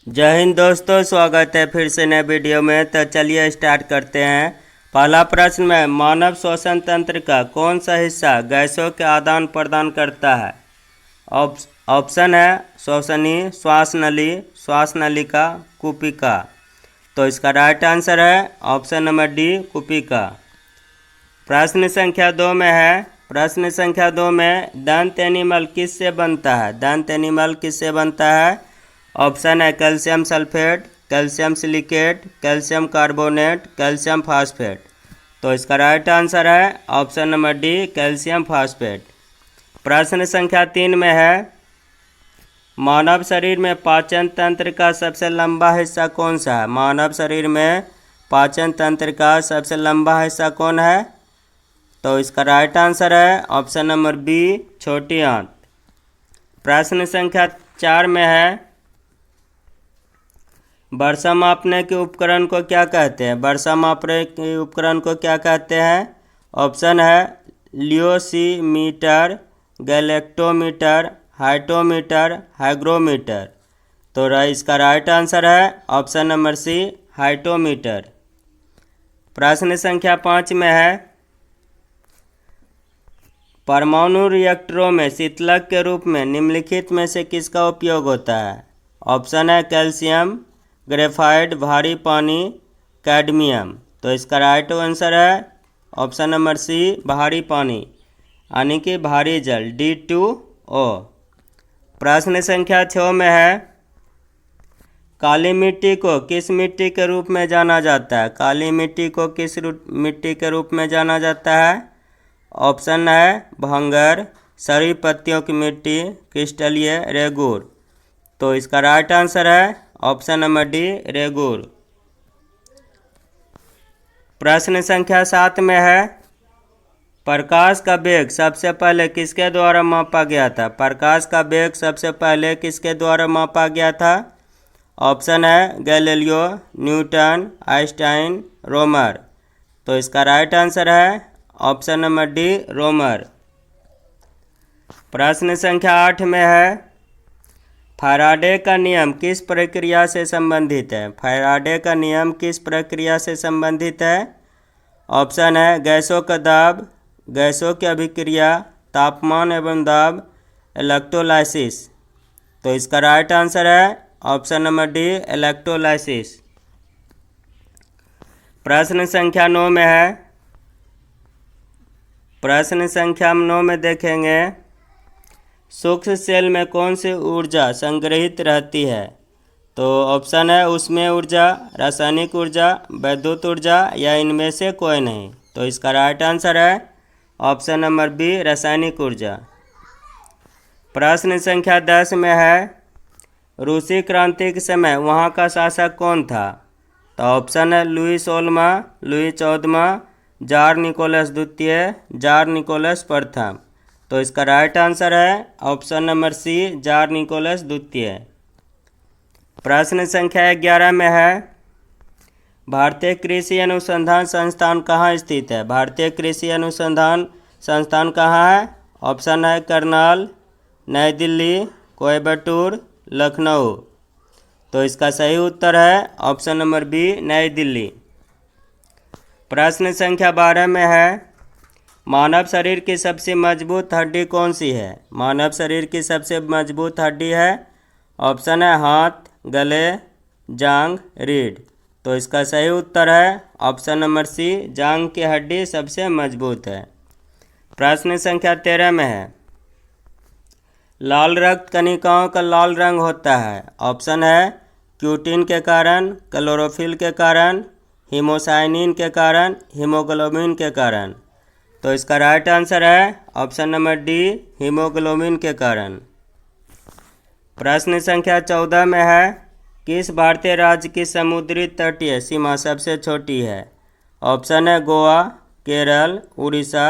जय हिंद दोस्तों, स्वागत है फिर से नए वीडियो में। तो चलिए स्टार्ट करते हैं। पहला प्रश्न में मानव श्वसन तंत्र का कौन सा हिस्सा गैसों के आदान प्रदान करता है? ऑप्शन है श्वसनी, श्वास नली, श्वास नलिका, कुपिका। तो इसका राइट आंसर है ऑप्शन नंबर डी, कुपिका। प्रश्न संख्या 2 में है। प्रश्न संख्या 2 में दंत एनिमल किससे बनता है? दंत एनिमल किससे बनता है? ऑप्शन है calcium sulphate, calcium silicate, calcium carbonate, calcium phosphate. तो इसका राइट आंसर है option number D, calcium phosphate. प्रश्न संख्या 3 में है। मानव शरीर में पाचन तंत्र का सबसे लंबा हिस्सा कौन सा है? मानव शरीर में पाचन तंत्र का सबसे लंबा हिस्सा कौन है? तो इसका राइट आंसर है ऑप्शन नंबर बी, छोटी आंत। प्रश्न संख्या 4 में है। वर्षा मापने के उपकरण को क्या कहते हैं? वर्षा मापने के उपकरण को क्या कहते हैं? ऑप्शन है लियोसीमीटर, गैलेक्टोमीटर, हाइटोमीटर, हाइग्रोमीटर। तो इसका राइट आंसर है ऑप्शन नंबर सी, हाइटोमीटर। प्रश्न संख्या 5 में है। परमाणु रिएक्टरों में शीतलक के रूप में निम्नलिखित में से किसका उपयोग होता है? ऑप्शन है कैल्शियम, ग्रेफाइट, भारी पानी, कैडमियम। तो इसका राइट आंसर है ऑप्शन नंबर सी, भारी पानी, यानी कि भारी जल, D2O। प्रश्न संख्या 6 में है। काली मिट्टी को किस मिट्टी के रूप में जाना जाता है? काली मिट्टी को किस मिट्टी के रूप में जाना जाता है? ऑप्शन है भंगर, सड़ी पत्तियों की मिट्टी, क्रिस्टलीय, रेगूर। तो इसका राइट आंसर है ऑप्शन नंबर डी, रेगूर। प्रश्न संख्या 7 में है। प्रकाश का वेग सबसे पहले किसके द्वारा मापा गया था? प्रकाश का वेग सबसे पहले किसके द्वारा मापा गया था? ऑप्शन है गैलीलियो, न्यूटन, आइंस्टाइन, रोमर। तो इसका राइट आंसर है ऑप्शन नंबर डी, रोमर। प्रश्न संख्या 8 में है। फैराडे का नियम किस प्रक्रिया से संबंधित है? फैराडे का नियम किस प्रक्रिया से संबंधित है? ऑप्शन है गैसों का दाब, गैसों की अभिक्रिया, तापमान एवं दाब, इलेक्ट्रोलाइसिस। तो इसका राइट आंसर है ऑप्शन नंबर डी, इलेक्ट्रोलाइसिस। प्रश्न संख्या 9 में है। प्रश्न संख्या 9 में देखेंगे। सूक्ष्म सेल में कौन सी ऊर्जा संग्रहित रहती है? तो ऑप्शन है ऊष्मीय ऊर्जा, रासायनिक ऊर्जा, विद्युत ऊर्जा, या इनमें से कोई नहीं। तो इसका राइट आंसर है ऑप्शन नंबर बी, रासायनिक ऊर्जा। प्रश्न संख्या 10 में है। रूसी क्रांति के समय वहाँ का शासक कौन था? तो ऑप्शन है लुई 16वां, लुई 14वां, जार निकोलस द्वितीय, जार निकोलस प्रथम। तो इसका राइट आंसर है option number C, tsar Nicholas द्वितीय। प्रश्न संख्या 11 में है। भारतीय कृषि अनुसंधान संस्थान कहाँ स्थित है? भारतीय कृषि अनुसंधान संस्थान कहाँ है? ऑप्शन है करनाल, नई दिल्ली, कोयम्बटूर, लखनऊ। तो इसका सही उत्तर है ऑप्शन नंबर बी, नई दिल्ली। प्रश्न संख्या 12 में है। मानव शरीर की सबसे मजबूत हड्डी कौन सी है? मानव शरीर की सबसे मजबूत हड्डी है। ऑप्शन है हाथ, गले, जांघ, रीढ़। तो इसका सही उत्तर है ऑप्शन नंबर सी, जांघ की हड्डी सबसे मजबूत है। प्रश्न संख्या 13 में है। लाल रक्त कणिकाओं का लाल रंग होता है। ऑप्शन है क्यूटिन के कारण, क्लोरोफिल के कारण, हीमोसाइनिन के कारण, हीमोग्लोबिन के कारण। तो इसका राइट आंसर है ऑप्शन नंबर डी, हीमोग्लोबिन के कारण। प्रश्न संख्या 14 में है। किस भारतीय राज्य की समुद्री तटीय सीमा सबसे छोटी है? ऑप्शन है गोवा, केरल, उड़ीसा,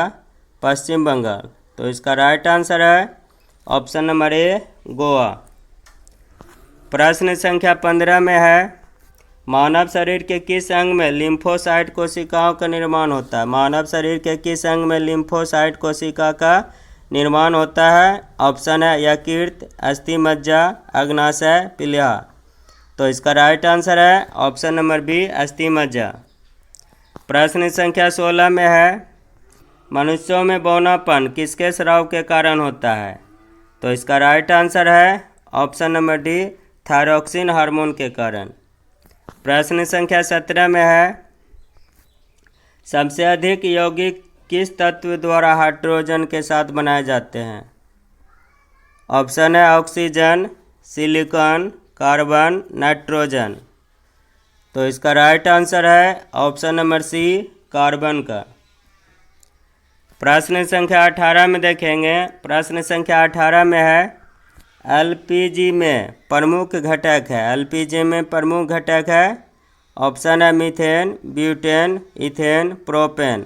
पश्चिम बंगाल। तो इसका राइट आंसर है ऑप्शन नंबर ए, गोवा। प्रश्न संख्या 15 में है। मानव शरीर के किस अंग में लिम्फोसाइट कोशिकाओं का निर्माण होता है? मानव शरीर के किस अंग में लिम्फोसाइट कोशिका का निर्माण होता है? ऑप्शन है यकृत, अस्थि मज्जा, अग्नाशय, प्लीहा। तो इसका राइट आंसर है ऑप्शन नंबर बी अस्थि मज्जा। प्रश्न संख्या 16 में है मनुष्यों में बौनापन किसके स्राव के कारण होता है? तो इसका राइट आंसर है option number D thyroxine hormone के कारण। प्रश्न संख्या 17 में है सबसे अधिक यौगिक किस तत्व द्वारा हाइड्रोजन के साथ बनाए जाते हैं? ऑप्शन है ऑक्सीजन, सिलिकॉन, कार्बन, नाइट्रोजन। तो इसका राइट आंसर है ऑप्शन नंबर सी कार्बन का। प्रश्न संख्या 18 में देखेंगे। प्रश्न संख्या 18 में है एलपीजी में प्रमुख घटक है। एलपीजी में प्रमुख घटक है ऑप्शन है मीथेन, ब्यूटेन, इथेन, प्रोपेन।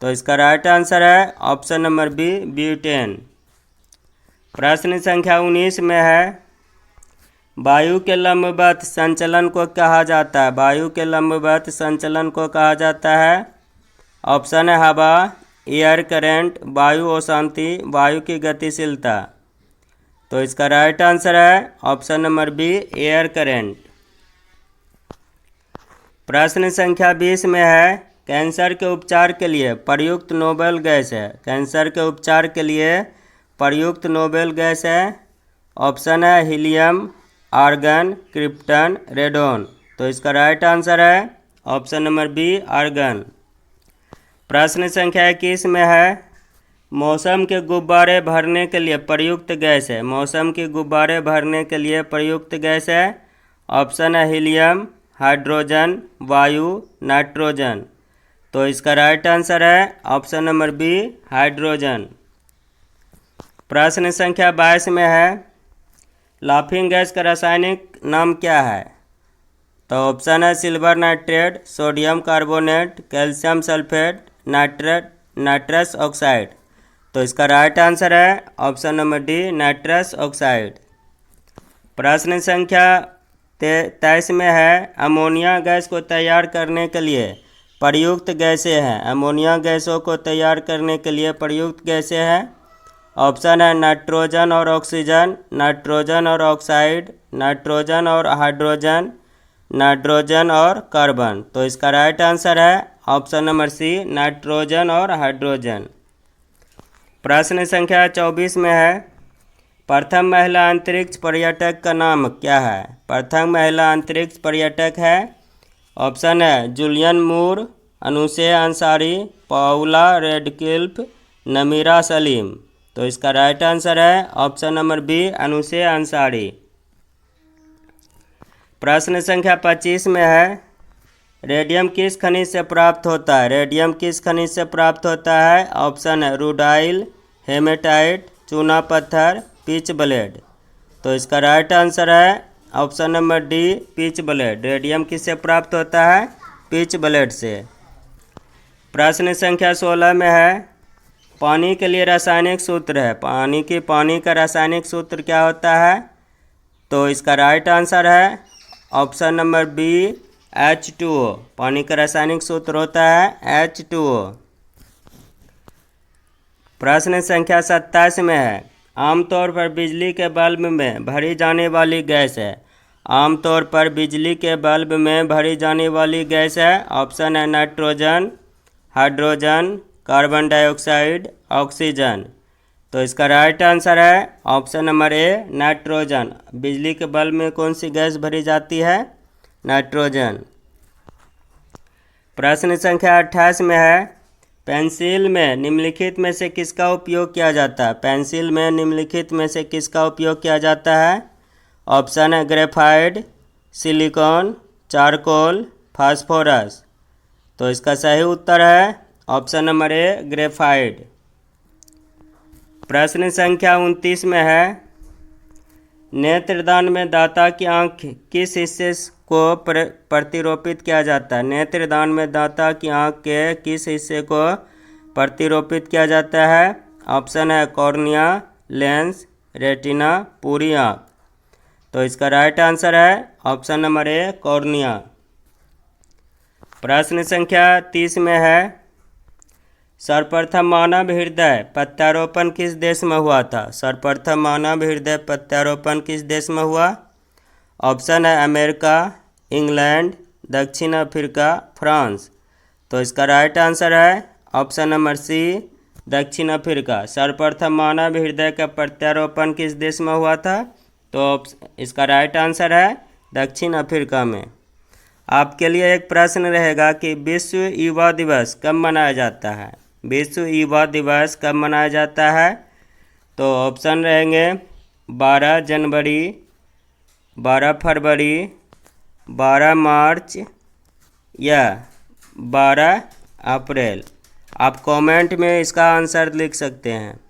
तो इसका राइट आंसर है ऑप्शन नंबर बी ब्यूटेन। प्रश्न संख्या 19 में है वायु के लंबवत संचलन को कहा जाता है। वायु के लंबवत संचलन को कहा जाता है ऑप्शन है हवा, एयर करंट, वायु अशांति, वायु की गतिशीलता। तो इसका राइट आंसर है option number B air current. प्रश्न संख्या 20 में है कैंसर के उपचार के लिए प्रयुक्त नोबेल गैस है। कैंसर के उपचार के लिए प्रयुक्त नोबेल गैस है ऑप्शन है हीलियम, आर्गन, क्रिप्टन, रेडोन। तो इसका राइट आंसर है ऑप्शन नंबर बी आर्गन। प्रश्न संख्या 21 में है मौसम के गुब्बारे भरने के लिए प्रयुक्त गैस है। मौसम के गुब्बारे भरने के लिए प्रयुक्त गैस है ऑप्शन है हीलियम, हाइड्रोजन, वायु, नाइट्रोजन। तो इसका राइट आंसर है ऑप्शन नंबर बी हाइड्रोजन। प्रश्न संख्या 22 में है लाफिंग गैस का रासायनिक नाम क्या है? तो ऑप्शन है silver nitrate, sodium carbonate, calcium sulphate, nitrous oxide. तो इसका राइट आंसर है option number D nitrous oxide. प्रश्न संख्या 23 में है अमोनिया गैस को तैयार करने के लिए प्रयुक्त गैसें हैं। अमोनिया गैसों को तैयार करने के लिए प्रयुक्त गैसें हैं ऑप्शन है नाइट्रोजन और ऑक्सीजन, नाइट्रोजन और ऑक्साइड, नाइट्रोजन और हाइड्रोजन, नाइट्रोजन और कार्बन। तो इसका राइट आंसर है ऑप्शन नंबर सी नाइट्रोजन और हाइड्रोजन। प्रश्न संख्या 24 में है प्रथम महिला अंतरिक्ष पर्यटक का नाम क्या है? प्रथम महिला अंतरिक्ष पर्यटक है ऑप्शन है जूलियन मूर, अनुसैया अंसारी, पाउला रेडक्लिफ, नमीरा सलीम। तो इसका राइट आंसर है option number B Anusuya Ansari. प्रश्न संख्या 25 में है रेडियम किस खनिज से प्राप्त होता है? रेडियम किस खनिज से प्राप्त होता है? ऑप्शन है रूडाइल, हेमेटाइट, चूना पत्थर, पिच ब्लेड। तो इसका राइट आंसर है option number D pitch blade. Radium किससे प्राप्त होता है? पिच ब्लेड से। प्रश्न संख्या 16 में है पानी के लिए रासायनिक सूत्र है। पानी का रासायनिक सूत्र क्या होता है? तो इसका राइट आंसर है ऑप्शन नंबर बी H2O। पानी का रासायनिक सूत्र होता है H2O। प्रश्न संख्या 27 में है आमतौर पर बिजली के बल्ब में भरी जाने वाली गैस है। आमतौर पर बिजली के बल्ब में भरी जाने वाली गैस है ऑप्शन है nitrogen, hydrogen, carbon dioxide, oxygen. तो इसका राइट आंसर है ऑप्शन नंबर ए नाइट्रोजन। बिजली के बल्ब में कौन सी गैस भरी जाती है? नाइट्रोजन। प्रश्न संख्या 28 में है पेंसिल में निम्नलिखित में से किसका उपयोग किया जाता है? पेंसिल में निम्नलिखित में से किसका उपयोग किया जाता है? ऑप्शन है ग्रेफाइट, सिलिकॉन, चारकोल, फास्फोरस। तो इसका सही उत्तर है ऑप्शन नंबर ए ग्रेफाइट। प्रश्न संख्या 29 में है नेत्रदान में दाता की आंख किस हिस्से को प्रतिरोपित किया जाता है? नेत्रदान में दाता की आंख के किस हिस्से को प्रतिरोपित किया जाता है? ऑप्शन है कॉर्निया, लेंस, रेटिना, पूरी आंख। तो इसका राइट आंसर है ऑप्शन नंबर ए कॉर्निया। प्रश्न संख्या 30 में है सर्वप्रथम मानव हृदय प्रत्यारोपण किस देश में हुआ था? सर्वप्रथम मानव हृदय प्रत्यारोपण किस देश में हुआ? ऑप्शन है अमेरिका, इंग्लैंड, दक्षिण अफ्रीका, फ्रांस। तो इसका राइट आंसर है ऑप्शन नंबर सी, दक्षिण अफ्रीका। सर्वप्रथम मानव हृदय का प्रत्यारोपण किस देश में हुआ था? तो इसका राइट आंसर है दक्षिण अफ्रीका में। आपके लिए एक प्रश्न रहेगा कि विश्व युवा दिवस कब मनाया जाता है? विश्व युवा दिवस कब मनाया जाता है? तो ऑप्शन रहेंगे 12 जनवरी, 12 फरवरी, 12 मार्च या 12 अप्रैल। आप कमेंट में इसका आंसर लिख सकते हैं।